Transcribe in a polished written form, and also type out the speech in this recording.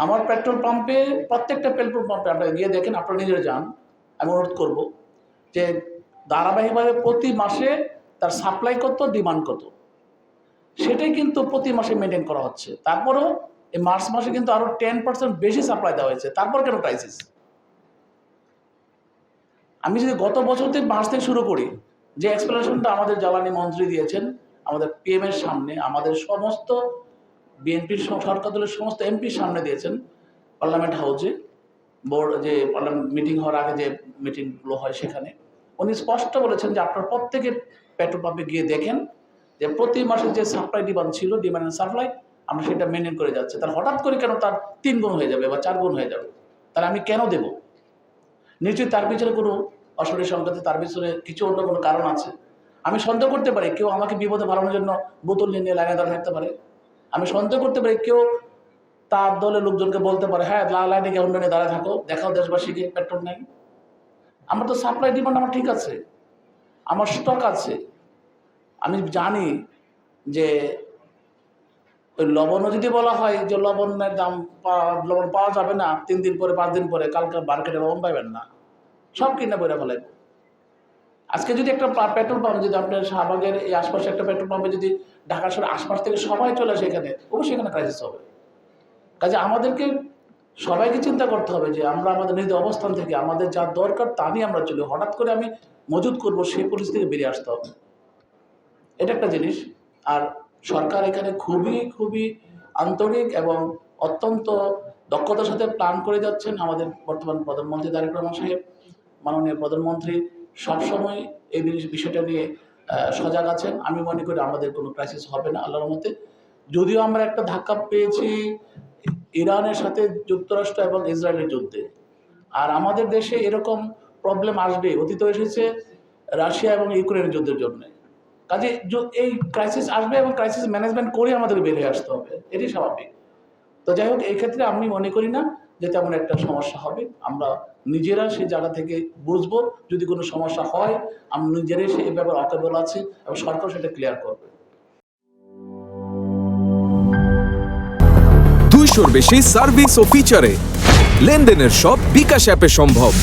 আমার পেট্রোল পাম্পে, প্রত্যেকটা পেট্রোল পাম্পে আপনারা গিয়ে দেখেন, আপনারা নিজেরা যান, আমি অনুরোধ করব যে ধারাবাহিকভাবে প্রতি মাসে তার সাপ্লাই কত, ডিমান্ড কত, সেটাই কিন্তু প্রতি মাসে মেনটেন করা হচ্ছে। তারপরেও এই মার্চ মাসে কিন্তু আরও 10% বেশি সাপ্লাই দেওয়া হয়েছে, তারপর কেন ক্রাইসিস? আমি যদি গত বছর থেকে মার্চ থেকে শুরু করি, যে এক্সপ্লেনেশনটা আমাদের জ্বালানি মন্ত্রী দিয়েছেন আমাদের পিএম এর সামনে, আমাদের সমস্ত বিএনপির সরকার দলের সমস্ত এমপির সামনে দিয়েছেন পার্লামেন্ট হাউসে, বোর্ড যে পার্লামেন্ট মিটিং হওয়ার আগে যে মিটিংগুলো হয় সেখানে, উনি স্পষ্ট বলেছেন যে আপনারা প্রত্যেকে পেট্রোল পাম্পে গিয়ে দেখেন যে প্রতি মাসে যে সাপ্লাই ডিমান্ড ছিল, ডিমান্ড অ্যান্ড সাপ্লাই, আমরা সেটা মেনটেন করে যাচ্ছে। তার হঠাৎ করে কেন তার 3 গুণ হয়ে যাবে বা 4 গুণ হয়ে যাবে? তাহলে আমি কেন দেব? নিশ্চয়ই তার পিছনে কোনো অশনি সংকেত, তার পিছনে কিছু অন্য কোনো কারণ আছে। আমি সন্দেহ করতে পারি কেউ আমাকে বিপদে ফালানোর জন্য বোতল নিয়ে লাইনে দাঁড়িয়ে থাকতে পারে। আমি সন্দেহ করতে পারি কেউ তার দলের লোকজনকে বলতে পারে, হ্যাঁ লাইনে গিয়ে অন্য নিয়ে দাঁড়িয়ে থাকো, দেখাও দেশবাসীকে পেট্রোল নেই। আমার তো সাপ্লাই ডিমান্ড আমার ঠিক আছে, আমার স্টক আছে। আমি জানি যে ওই লবণও যদি বলা হয় যে লবণের দাম, লবণ পাওয়া যাবে না 3 দিন পরে, 5 দিন পরে, কালকে মার্কেটে লবণ পাইবেন না, সব কিনে বইরা ফেলাইব। আজকে যদি একটা পেট্রোল পাম্প, যদি আপনার শাহবাগের এই আশপাশে একটা পেট্রোল পাম্পে যদি ঢাকা শহরের আশপাশ থেকে সবাই চলে আসে এখানে, অবশ্যই এখানে ক্রাইসিস হবে। কাজে আমাদেরকে সবাইকে চিন্তা করতে হবে যে আমরা আমাদের নিজ অবস্থান থেকে আমাদের যা দরকার তা নিয়ে আমরা চলি। হঠাৎ করে আমি মজুত করবো, সেই পরিস্থিতি থেকে বেরিয়ে আসতে হবে, এটা একটা জিনিস। আর সরকার এখানে খুবই আন্তরিক এবং অত্যন্ত দক্ষতার সাথে প্ল্যান করে যাচ্ছেন। আমাদের বর্তমান প্রধানমন্ত্রী তারেক রহমান সাহেব, মাননীয় প্রধানমন্ত্রী সবসময় এই বিষয়টা নিয়ে সজাগ আছেন। আমি মনে করি আমাদের কোনো ক্রাইসিস হবে না আল্লাহর রহমতে। যদিও আমরা একটা ধাক্কা পেয়েছি ইরানের সাথে যুক্তরাষ্ট্র এবং ইসরায়েলের যুদ্ধে, আর আমাদের দেশে এরকম প্রবলেম আসবে, অতীত এসেছে রাশিয়া এবং ইউক্রেনের যুদ্ধের জন্য। কাজে এই ক্রাইসিস আসবে এবং ক্রাইসিস ম্যানেজমেন্ট করে আমাদের বের হয়ে আসতে হবে, এটি স্বাভাবিক। তো যাই হোক, এই ক্ষেত্রে আমি মনে করি না যে তেমন একটা সমস্যা হবে। আমরা নিজেরা সেই জায়গা থেকে বুঝবো, যদি কোনো সমস্যা হয় আমরা নিজেরাই সেই ব্যাপারে অকেবল আছি এবং সরকার সেটা ক্লিয়ার করবে। 200-র বেশি সার্ভিস ও ফিচারে লেনদেনের সব বিকাশ অ্যাপে সম্ভব।